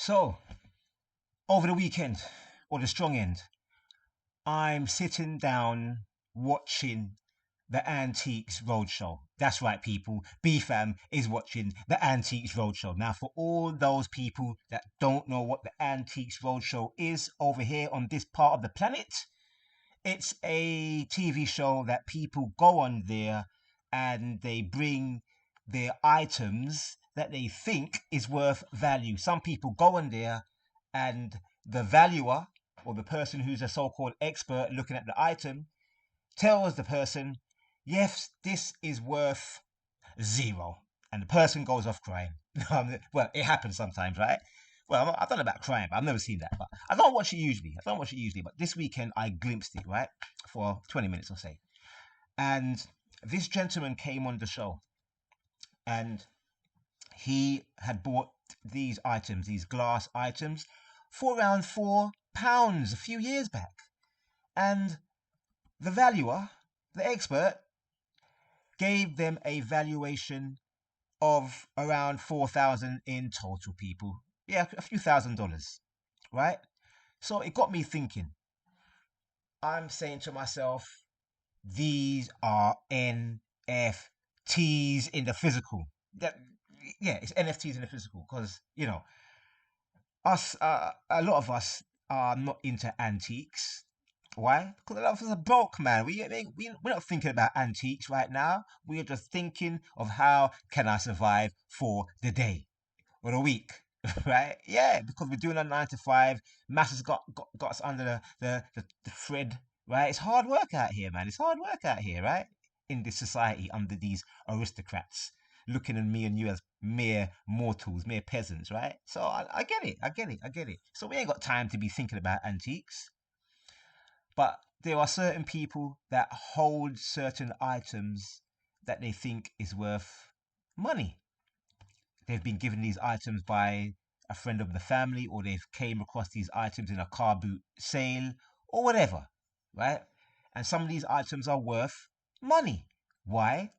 So, over the weekend, or the strong end, I'm sitting down watching the Antiques Roadshow. That's right, people. BFAM is watching the Antiques Roadshow. Now, for all those people that don't know what the Antiques Roadshow is over here on this part of the planet, it's a TV show that people go on there and they bring their items that they think is worth value. Some people go on there and the valuer or the person who's a so-called expert looking at the item tells the person, yes, this is worth 0. And the person goes off crying. Well, it happens sometimes, right? Well, I don't know about crying, but I've never seen that. But I don't watch it usually. But this weekend I glimpsed it, right? For 20 minutes or so. And this gentleman came on the show and he had bought these items, these glass items, for around £4 a few years back. And the valuer, the expert, gave them a valuation of around 4,000 in total, people. Yeah, a few $1,000s, right? So it got me thinking. I'm saying to myself, these are NFTs in the physical. Yeah, it's NFTs in the physical because, us, a lot of us are not into antiques. Why? Because a lot of us are broke, man. We're not thinking about antiques right now. We're just thinking of how can I survive for the day or the week, right? Yeah, because we're doing a 9 to 5. Mass has got us under the thread, right? It's hard work out here, man. It's hard work out here, right? In this society under these aristocrats looking at me and you as mere mortals, mere peasants, right? So I get it. So we ain't got time to be thinking about antiques. But there are certain people that hold certain items that they think is worth money. They've been given these items by a friend of the family, or they've came across these items in a car boot sale, or whatever, right? And some of these items are worth money. Why?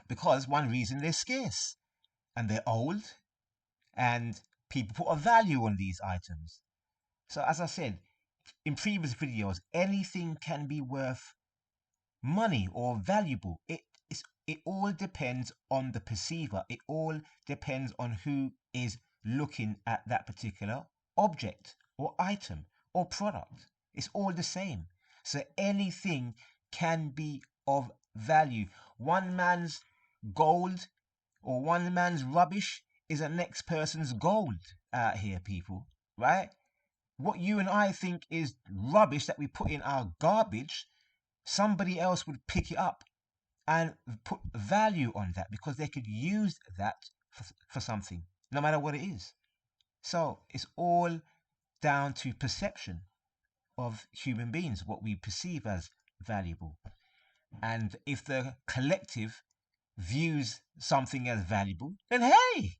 Because one reason they're scarce and they're old, and people put a value on these items. So as I said in previous videos, anything can be worth money or valuable. It all depends on the perceiver. It all depends on who is looking at that particular object or item or product. It's all the same. So anything can be of value. One man's gold or one man's rubbish is a next person's gold out here, people, right? What you and I think is rubbish that we put in our garbage, somebody else would pick it up and put value on that because they could use that for something, no matter what it is. So it's all down to perception of human beings, what we perceive as valuable. And if the collective views something as valuable, then hey,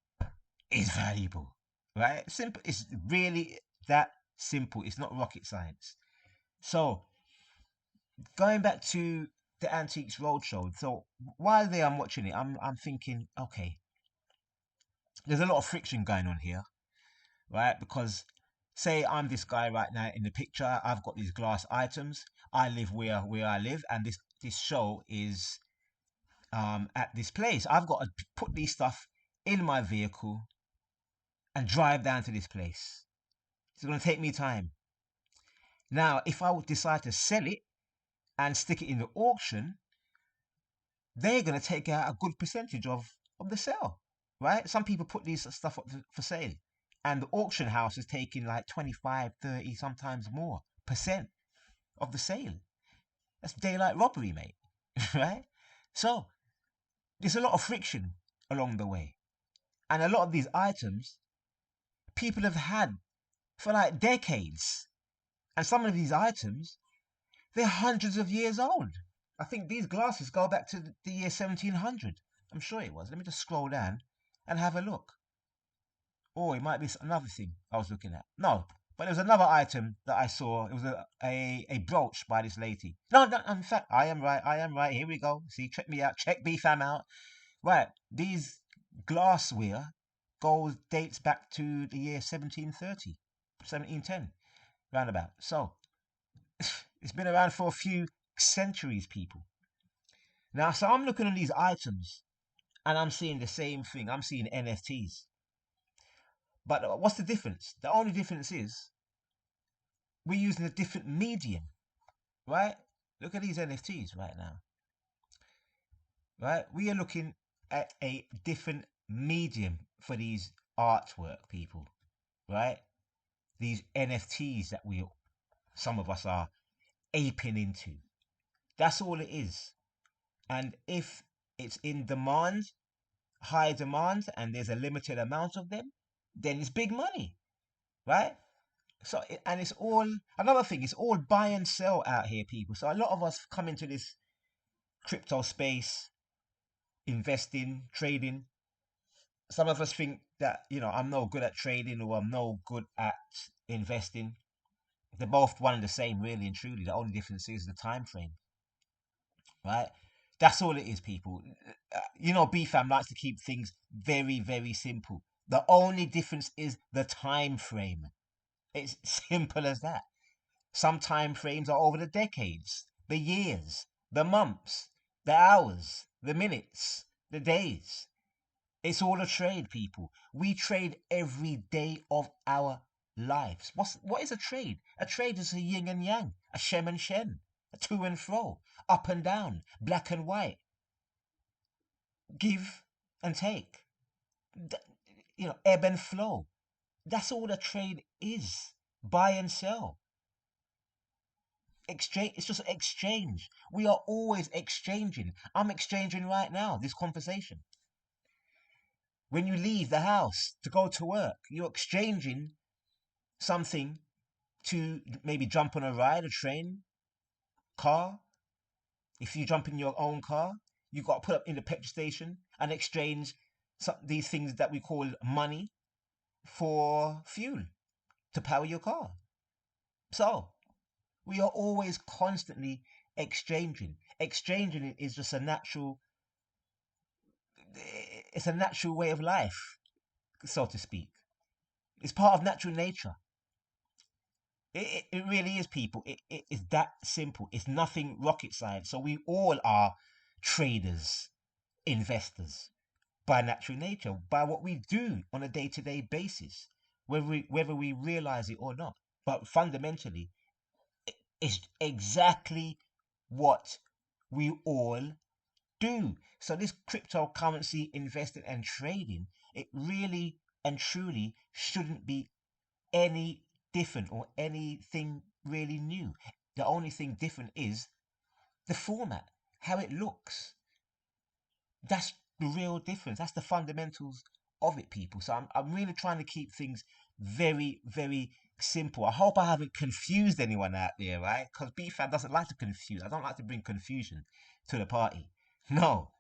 it's valuable, right? Simple. It's really that simple. It's not rocket science. So going back to the Antiques Roadshow. So while there I'm watching it, I'm thinking, okay, there's a lot of friction going on here, right? Because say I'm this guy right now in the picture, I've got these glass items. I live where I live, and this show is at this place. I've got to put these stuff in my vehicle and drive down to this place. It's going to take me time. Now, if I would decide to sell it and stick it in the auction, they're going to take out a good percentage of the sale, right? Some people put these stuff up for sale, and the auction house is taking like 25, 30, sometimes more percent of the sale. That's daylight robbery, mate, right? So there's a lot of friction along the way, and a lot of these items people have had for like decades, and some of these items, they're hundreds of years old. I think these glasses go back to the year 1700. I'm sure it was. Let me just scroll down and have a look. Or it might be another thing I was looking at. No, but there was another item that I saw. It was a brooch by this lady. No, in fact, I am right. Here we go. See, check me out. Check BFAM out. Right, these glassware gold dates back to the year 1730, 1710, roundabout. So it's been around for a few centuries, people. Now, so I'm looking at these items and I'm seeing the same thing. I'm seeing NFTs. But what's the difference? The only difference is we're using a different medium, right? Look at these NFTs right now, right? We are looking at a different medium for these artwork, people, right? These NFTs that some of us are aping into. That's all it is. And if it's in demand, high demand, and there's a limited amount of them, then it's big money, right? So, and it's all, another thing, it's all buy and sell out here, people. So a lot of us come into this crypto space, investing, trading. Some of us think that, I'm no good at trading or I'm no good at investing. They're both one and the same, really and truly. The only difference is the time frame, right? That's all it is, people. BFAM likes to keep things very, very simple. The only difference is the time frame. It's simple as that. Some time frames are over the decades, the years, the months, the hours, the minutes, the days. It's all a trade, people. We trade every day of our lives. What is a trade? A trade is a yin and yang, a shem and shen, a to and fro, up and down, black and white, give and take, ebb and flow. That's all a trade is. Buy and sell. Exchange. It's just exchange. We are always exchanging. I'm exchanging right now, this conversation. When you leave the house to go to work, you're exchanging something to maybe jump on a ride, a train, car. If you jump in your own car, you've got to put up in the petrol station and exchange these things that we call money for fuel to power your car. So we are always constantly exchanging. Exchanging is just a natural way of life, so to speak. It's part of natural nature. It really is, people. It is that simple. It's nothing rocket science. So we all are traders, investors by natural nature, by what we do on a day-to-day basis, whether we realize it or not. But fundamentally, it's exactly what we all do. So this cryptocurrency investing and trading, it really and truly shouldn't be any different or anything really new. The only thing different is the format, how it looks. That's the real difference. That's the fundamentals of it, people. So I'm really trying to keep things very, very simple. I hope I haven't confused anyone out there, right? Because BFAM doesn't like to confuse. I don't like to bring confusion to the party. No.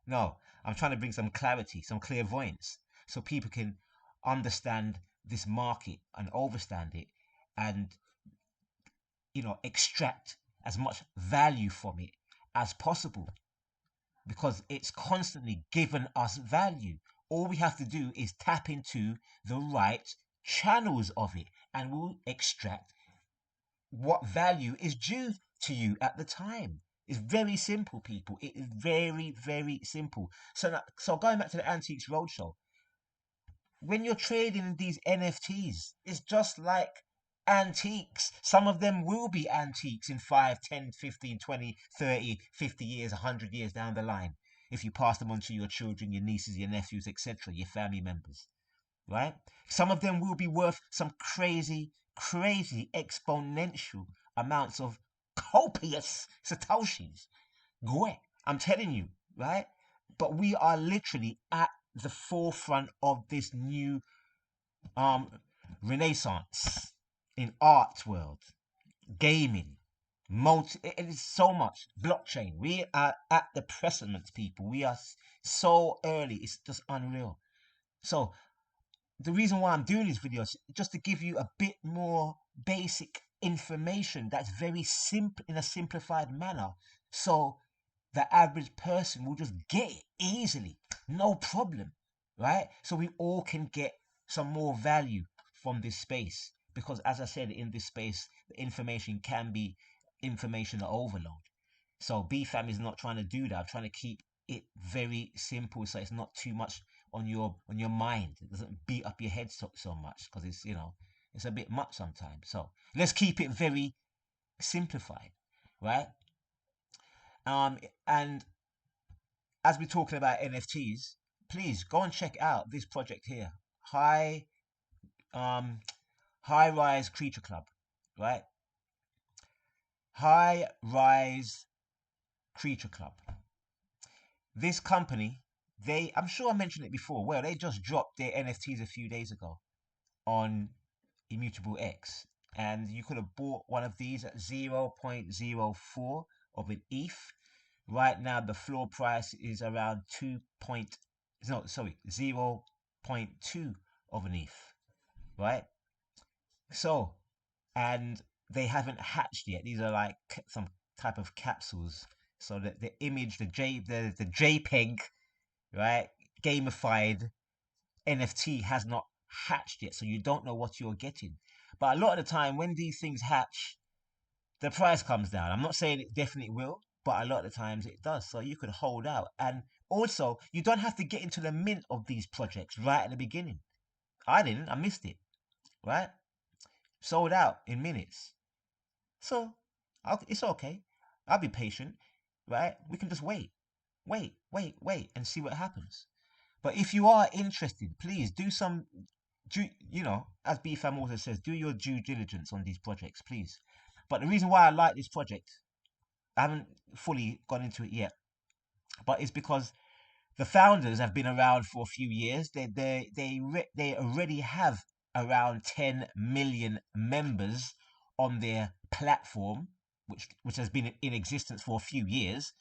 I'm trying to bring some clarity, some clairvoyance, so people can understand this market and understand it and, extract as much value from it as possible, because it's constantly given us value. All we have to do is tap into the right channels of it and we'll extract what value is due to you at the time. It's very simple, people. It is very, very simple. So going back to the Antiques Roadshow, when you're trading these NFTs, it's just like antiques. Some of them will be antiques in 5, 10, 15, 20, 30, 50 years, 100 years down the line. If you pass them on to your children, your nieces, your nephews, etc., your family members, right? Some of them will be worth some crazy, crazy exponential amounts of copious satoshis. I'm telling you, right? But we are literally at the forefront of this new renaissance in art world, gaming, it is so much blockchain. We are at the precipice, people. We are so early, it's just unreal. So the reason why I'm doing these videos is just to give you a bit more basic information that's very simple, in a simplified manner, so the average person will just get it easily, no problem, right? So we all can get some more value from this space, because as I said, in this space, the information can be information overload. So BFam is not trying to do that. I'm trying to keep it very simple, so it's not too much on your mind. It doesn't beat up your head so much, because it's, it's a bit much sometimes. So let's keep it very simplified, right? And as we're talking about NFTs, please go and check out this project here, High Rise Creature Club, right? High Rise Creature Club. This company, I'm sure I mentioned it before. Well, they just dropped their NFTs a few days ago on ETHBTC, and you could have bought one of these at 0.04 of an ETH. Right now, the floor price is around 0.2 of an ETH, right? So, and they haven't hatched yet. These are like some type of capsules. So that the image, the JPEG, right, gamified NFT has not hatched yet. So you don't know what you're getting. But a lot of the time, when these things hatch, the price comes down. I'm not saying it definitely will, but a lot of the times it does. So you could hold out. And also, you don't have to get into the mint of these projects right at the beginning. I didn't. I missed it, right? Sold out in minutes. So it's okay. I'll be patient, right? We can just wait, and see what happens. But if you are interested, please do some, as BFam also says, do your due diligence on these projects, please. But the reason why I like this project, I haven't fully gone into it yet, but it's because the founders have been around for a few years. They already have around 10 million members on their platform, which has been in existence for a few years.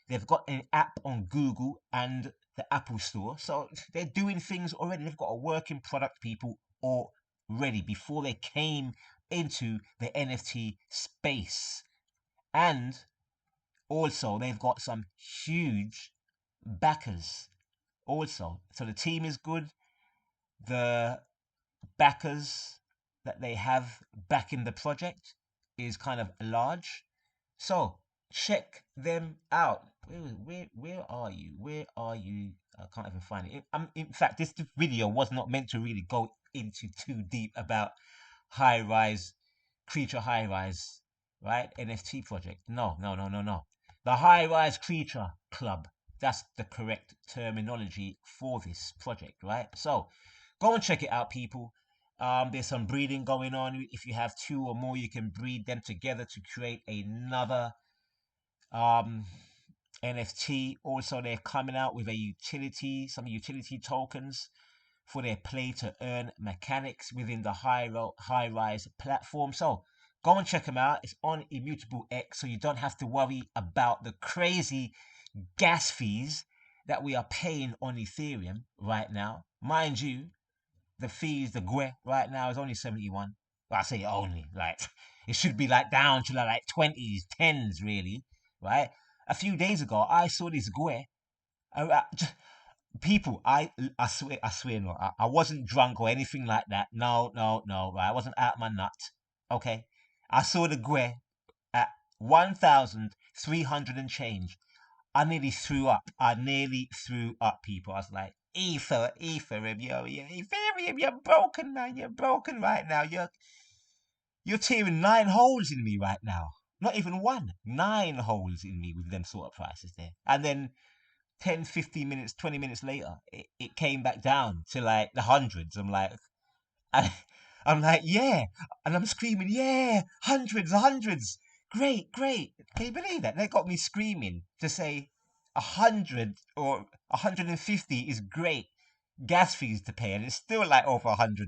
They've got an app on Google and the Apple Store, so they're doing things already. They've got a working product, people, already before they came into the NFT space. And also, they've got some huge backers also. So the team is good. The backers that they have backing the project is kind of large. So check them out. Where are you? Where are you? I can't even find it. In fact, this video was not meant to really go into too deep about High Rise High Rise, right? NFT project. No. The High Rise Creature Club. That's the correct terminology for this project, right? So go and check it out, people. There's some breeding going on. If you have two or more, you can breed them together to create another NFT. Also, they're coming out with some utility tokens for their play to earn mechanics within the High Rise platform. So go and check them out. It's on ETHBTC, so you don't have to worry about the crazy gas fees that we are paying on Ethereum right now. Mind you, the fees, the GWE right now is only 71. Well, I say only, like, it should be like down to like 20s, 10s, really, right? A few days ago, I saw this GWE. People, I swear, no, I wasn't drunk or anything like that. No, right? I wasn't out my nut. Okay, I saw the GWE at 1,300 and change. I nearly threw up. People. I was like, Ethereum, Ethereum, you're broken, man. You're broken right now. You're tearing 9 holes in me right now. Not even one. 9 holes in me with them sort of prices there. And then 10, 15 minutes, 20 minutes later, it came back down to like the hundreds. I'm like, yeah. And I'm screaming, yeah, hundreds. Great. Can you believe that? They got me screaming to say 100 or 150 is great gas fees to pay, and it's still like over $100.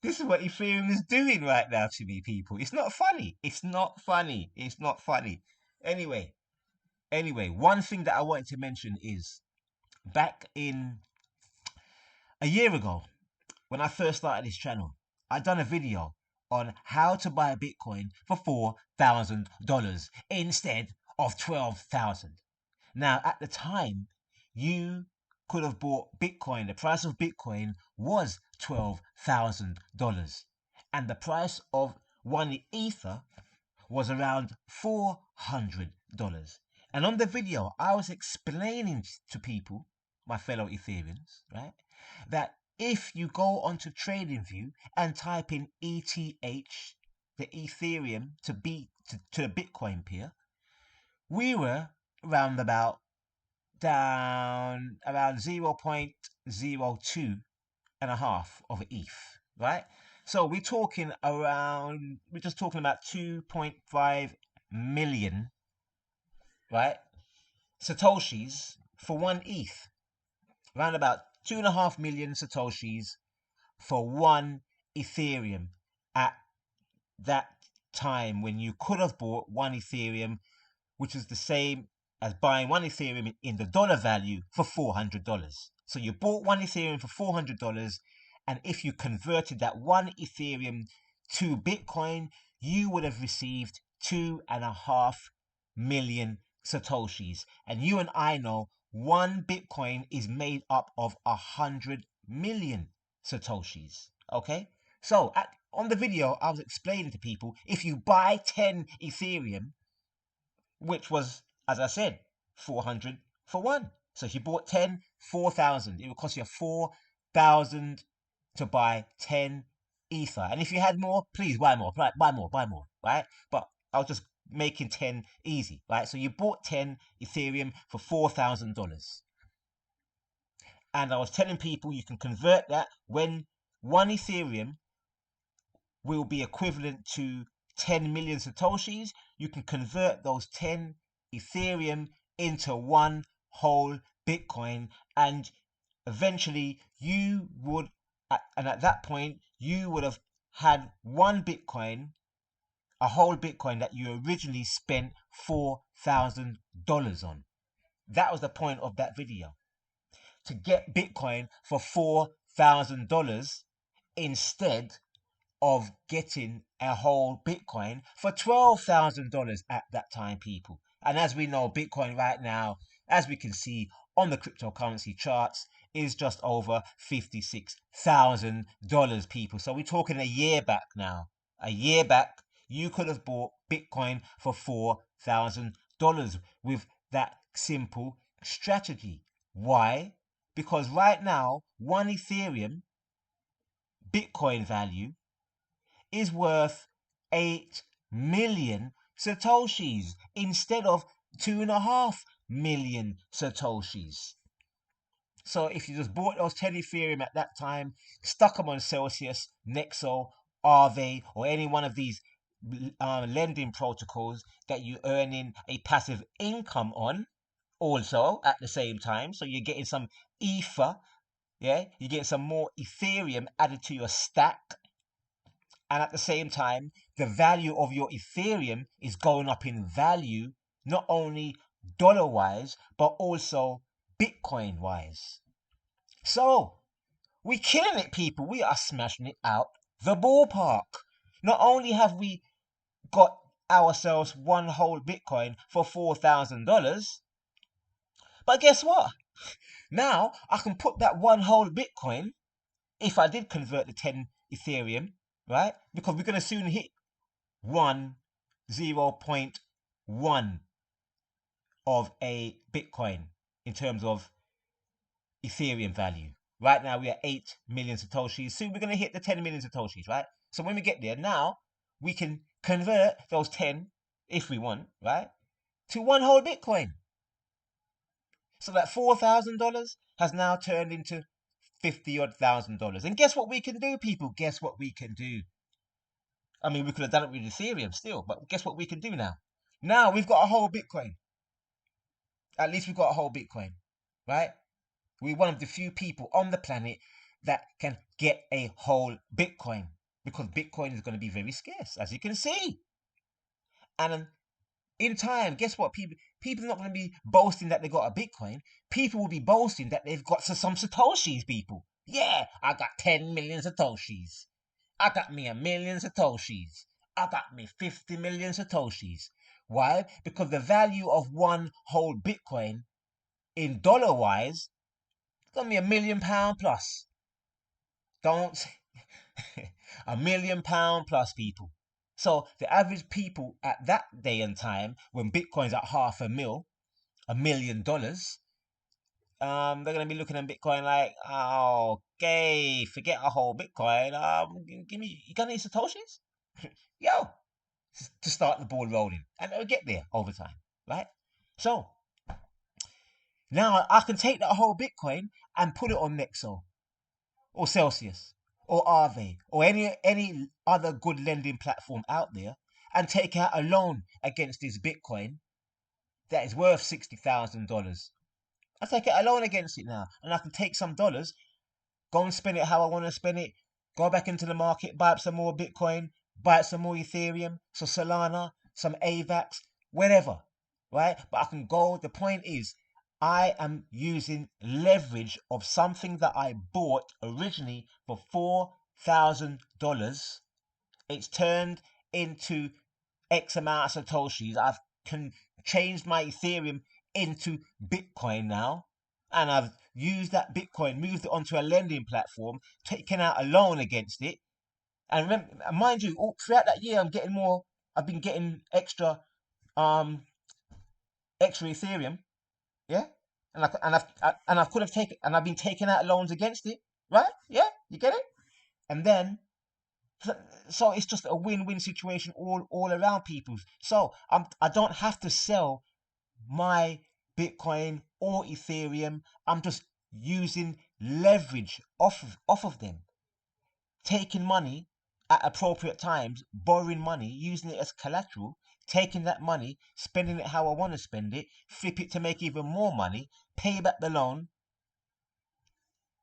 This is what Ethereum is doing right now to me, people. It's not funny. Anyway, one thing that I wanted to mention is back in a year ago, when I first started this channel, I done a video on how to buy a Bitcoin for $4,000 instead of $12,000. Now, at the time, you could have bought Bitcoin, the price of Bitcoin was $12,000. And the price of one Ether was around $400. And on the video, I was explaining to people, my fellow Ethereans, right, that if you go onto TradingView and type in ETH, the Ethereum to the Bitcoin pair, we were round about down around 0.02 and a half of ETH, right? So we're just talking about 2.5 million, right, Satoshis for one ETH. Around about 2.5 million Satoshis for one Ethereum at that time, when you could have bought one Ethereum, which is the same as buying one Ethereum in the dollar value for $400. So you bought one Ethereum for $400, and if you converted that one Ethereum to Bitcoin, you would have received 2.5 million Satoshis. And you and I know one Bitcoin is made up of 100 million Satoshis. Okay? So on the video, I was explaining to people, if you buy 10 Ethereum, which was, as I said, 400 for one. So if you bought 10, 4,000. It would cost you 4,000 to buy 10 Ether. And if you had more, please buy more, right? Buy more, right? But I was just making 10 easy, right? So you bought 10 Ethereum for $4,000. And I was telling people you can convert that when one Ethereum will be equivalent to 10 million Satoshis. You can convert those 10 Ethereum into one whole Bitcoin, and eventually you would, and at that point, you would have had one Bitcoin, a whole Bitcoin that you originally spent $4,000 on. That was the point of that video. To get Bitcoin for $4,000 instead of getting a whole Bitcoin for $12,000 at that time, people. And as we know, Bitcoin right now, as we can see on the cryptocurrency charts, is just over $56,000, people. So we're talking a year back now. A year back, you could have bought Bitcoin for $4,000 with that simple strategy. Why? Because right now, one Ethereum Bitcoin value is worth 8 million Satoshis instead of 2.5 million Satoshis. So if you just bought those 10 Ethereum at that time, stuck them on Celsius, Nexo, Aave, or any one of these lending protocols that you're earning a passive income on also at the same time, so you're getting some Ether, yeah, you're getting some more Ethereum added to your stack. And at the same time, the value of your Ethereum is going up in value, not only dollar-wise, but also Bitcoin-wise. So, we're killing it, people. We are smashing it out the ballpark. Not only have we got ourselves one whole Bitcoin for $4,000, but guess what? Now, I can put that one whole Bitcoin, if I did convert the 10 Ethereum, right? Because we're going to soon hit 0.1 of a Bitcoin in terms of Ethereum value. Right now we are 8 million Satoshis. Soon we're going to hit the 10 million Satoshis, right? So when we get there, now we can convert those 10, if we want, right, to one whole Bitcoin. So that $4,000 has now turned into $50,000. And guess what we can do, people? Guess what we can do? I mean, we could have done it with Ethereum still, but guess what we can do now? Now we've got a whole Bitcoin. At least we've got a whole Bitcoin, right? We're one of the few people on the planet that can get a whole Bitcoin, because Bitcoin is going to be very scarce, as you can see. And in time, guess what? People are not going to be boasting that they got a Bitcoin. People will be boasting that they've got some Satoshis, people. Yeah, I got 10 million Satoshis. I got me 1 million Satoshis. I got me 50 million Satoshis. Why? Because the value of one whole Bitcoin in dollar-wise gonna be £1 million plus. Don't £1 million plus, people. So the average people at that day and time, when Bitcoin's at $500,000, $1 million, they're gonna be looking at Bitcoin like, oh, okay, forget a whole Bitcoin. Give me, you got any satoshis? Yo, to start the ball rolling, and it'll get there over time, right? So now I can take that whole Bitcoin and put it on Nexo or Celsius or Aave or any other good lending platform out there and take out a loan against this Bitcoin that is worth $60,000. I take out a loan against it now, and I can take some dollars, go and spend it how I want to spend it, go back into the market, buy up some more Bitcoin, buy up some more Ethereum, some Solana, some AVAX, whatever, right? But I can go. The point is, I am using leverage of something that I bought originally for $4,000. It's turned into X amount of Satoshis. I've changed my Ethereum into Bitcoin now. And I've used that Bitcoin, moved it onto a lending platform, taken out a loan against it. And remember, mind you, throughout that year, I've been getting extra Ethereum. Yeah. And I could have taken, and I've been taking out loans against it, right? Yeah, you get it. And then, so it's just a win-win situation all around, people. So I don't have to sell my Bitcoin or Ethereum. I'm just using leverage off of them, taking money at appropriate times, borrowing money, using it as collateral, taking that money, spending it how I want to spend it, flip it to make even more money, pay back the loan.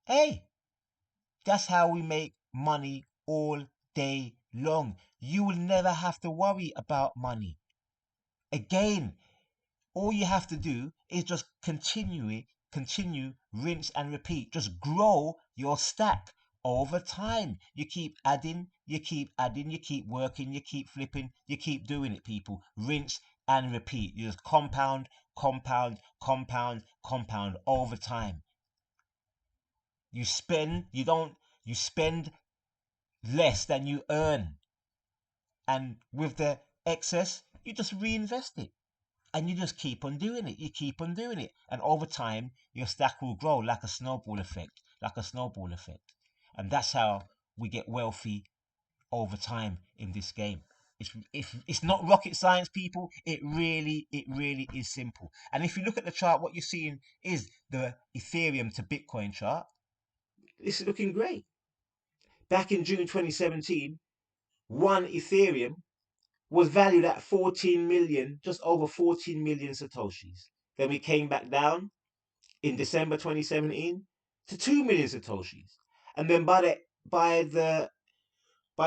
Hey, that's how we make money all day long. You will never have to worry about money. Again, all you have to do is just continue, rinse and repeat. Just grow your stack over time. You keep adding, you keep working, you keep flipping, you keep doing it, people. Rinse and repeat. You just compound over time. You spend less than you earn. And with the excess, you just reinvest it. And you just keep on doing it. You keep on doing it. And over time, your stack will grow like a snowball effect. And that's how we get wealthy over time in this game. It's not rocket science, people. It really is simple. And if you look at the chart, what you're seeing is the Ethereum to Bitcoin chart. This is looking great. Back in June 2017, one Ethereum was valued at 14 million, just over 14 million Satoshis. Then we came back down in December 2017 to 2 million Satoshis. And then by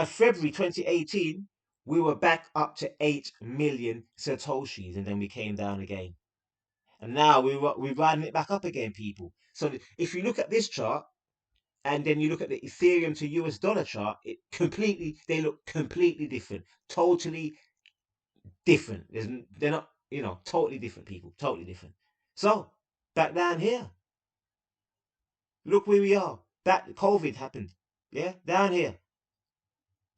February 2018, we were back up to 8 million Satoshis. And then we came down again. And now we're riding it back up again, people. So if you look at this chart, and then you look at the Ethereum to US dollar chart, they look completely different. Totally different. They're not, totally different, people. Totally different. So, back down here, look where we are. COVID happened. Yeah, down here.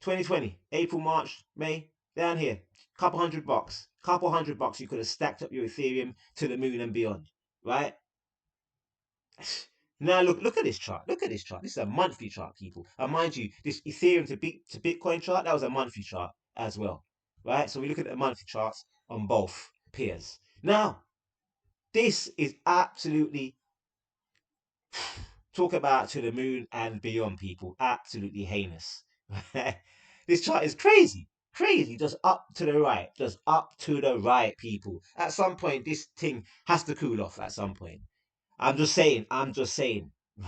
2020, April, March, May, down here. Couple $100. Couple $100 you could have stacked up your Ethereum to the moon and beyond. Right? Now look at this chart. Look at this chart. This is a monthly chart, people. And mind you, this Ethereum to Bitcoin chart, that was a monthly chart as well. Right? So we look at the monthly charts on both pairs. Now, this is absolutely, talk about to the moon and beyond, people. Absolutely heinous. This chart is crazy. Crazy. Just up to the right. Just up to the right, people. At some point, this thing has to cool off at some point. I'm just saying,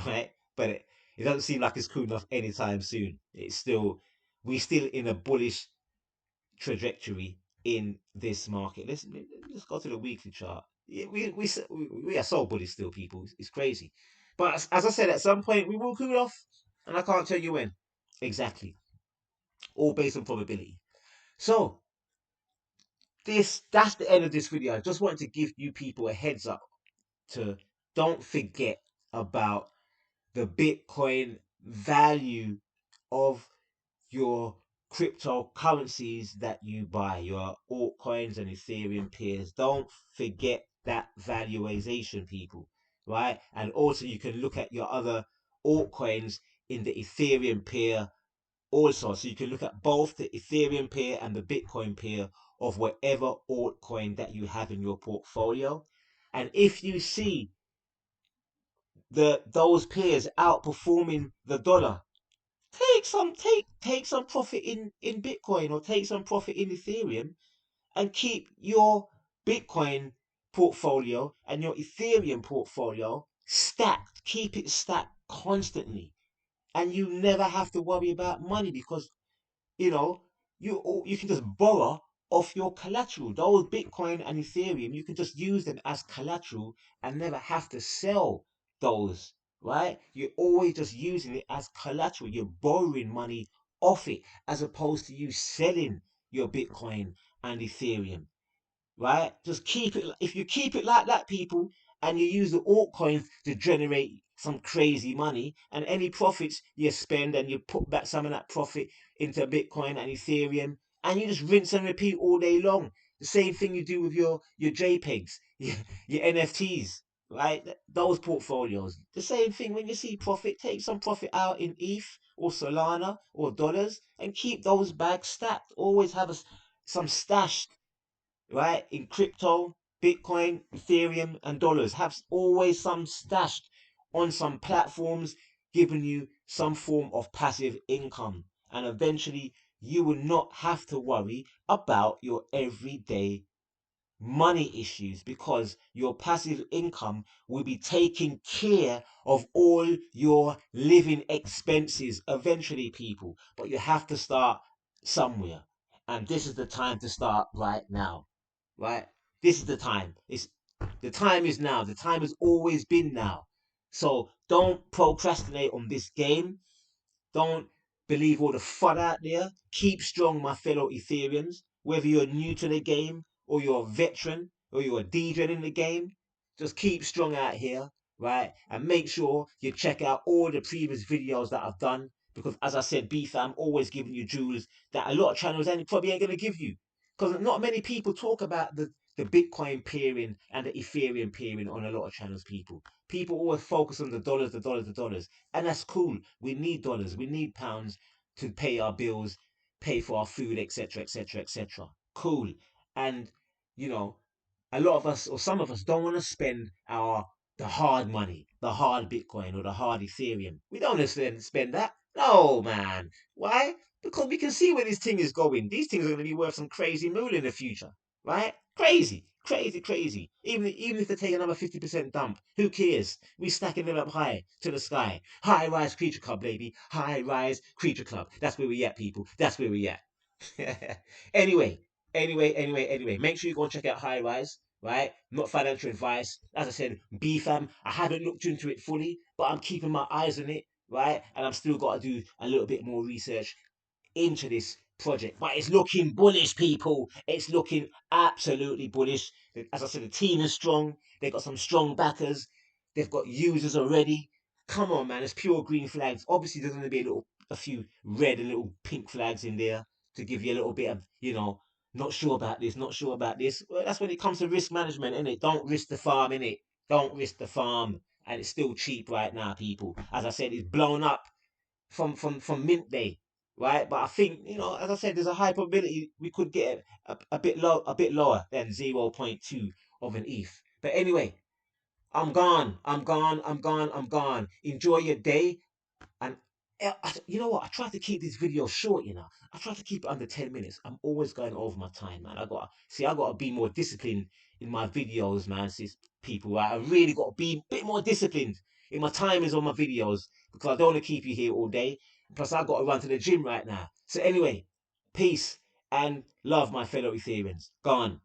right? But it doesn't seem like it's cool enough anytime soon. We're still in a bullish trajectory in this market. Let's go to the weekly chart. Yeah, we are so bullish still, people. It's crazy. But as I said, at some point we will cool off, and I can't tell you when exactly. All based on probability. So that's the end of this video. I just wanted to give you people a heads up to don't forget about the Bitcoin value of your cryptocurrencies that you buy, your altcoins and Ethereum pairs. Don't forget that valuation, people, right? And also, you can look at your other altcoins in the Ethereum pair also. So you can look at both the Ethereum pair and the Bitcoin pair of whatever altcoin that you have in your portfolio. And if you see those pairs outperforming the dollar, take some profit in Bitcoin, or take some profit in Ethereum, and keep your Bitcoin portfolio and your Ethereum portfolio stacked. Keep it stacked constantly, and you never have to worry about money, because you know, you can just borrow off your collateral. Those Bitcoin and Ethereum, you can just use them as collateral and never have to sell those, right? You're always just using it as collateral. You're borrowing money off it, as opposed to you selling your Bitcoin and Ethereum, right? Just keep it. If you keep it like that, people, and you use the altcoins to generate some crazy money, and any profits you spend, and you put back some of that profit into Bitcoin and Ethereum, and you just rinse and repeat all day long. The same thing you do with your JPEGs, your NFTs, right? Those portfolios. The same thing. When you see profit, take some profit out in ETH or Solana or dollars, and keep those bags stacked. Always have some stashed, right? In crypto, Bitcoin, Ethereum, and dollars. Have always some stashed on some platforms, giving you some form of passive income. And eventually, you will not have to worry about your everyday money issues, because your passive income will be taking care of all your living expenses eventually, people. But you have to start somewhere. And this is the time to start right now, right? This is the time. The time is now. The time has always been now. So don't procrastinate on this game. Don't believe all the fun out there. Keep strong, my fellow Ethereans. Whether you're new to the game, or you're a veteran, or you're a DJ in the game, just keep strong out here, right? And make sure you check out all the previous videos that I've done. Because as I said, I'm always giving you jewels that a lot of channels probably ain't going to give you. Because not many people talk about the Bitcoin peering and the Ethereum peering on a lot of channels, people. People always focus on the dollars, the dollars, the dollars. And that's cool. We need dollars, we need pounds to pay our bills, pay for our food, etc., etc., etc. Cool. And you know, a lot of us, or some of us, don't want to spend the hard money, the hard Bitcoin or the hard Ethereum. We don't want to spend that. No, man. Why? Because we can see where this thing is going. These things are going to be worth some crazy moon in the future, right? Crazy, crazy, crazy. Even if they take another 50% dump, who cares? We stacking them up high to the sky. High rise creature club, baby. High rise creature club. That's where we at, people. That's where we at. anyway, anyway. Make sure you go and check out High Rise, right? Not financial advice. As I said, BFAM, I haven't looked into it fully, but I'm keeping my eyes on it, right? And I'm still got to do a little bit more research into this project. But it's looking bullish, people. It's looking absolutely bullish. As I said, the team is strong. They've got some strong backers. They've got users already. Come on, man. It's pure green flags. Obviously, there's going to be a few red and little pink flags in there to give you a little bit of, not sure about this, not sure about this. Well, that's when it comes to risk management, innit? Don't risk the farm, innit? Don't risk the farm. And it's still cheap right now, people. As I said, it's blown up from mint day, right? But I think, as I said, there's a high probability we could get a bit lower than 0.2 of an ETH. But anyway, I'm gone. I'm gone. I'm gone. I'm gone. Enjoy your day. And you know what? I try to keep this video short. I try to keep it under 10 minutes. I'm always going over my time, man. I gotta be more disciplined in my videos, man. Sis, people, right? I really gotta be a bit more disciplined in my timings on my videos, because I don't want to keep you here all day. Plus, I gotta run to the gym right now. So anyway, peace and love, my fellow Ethereans. Gone.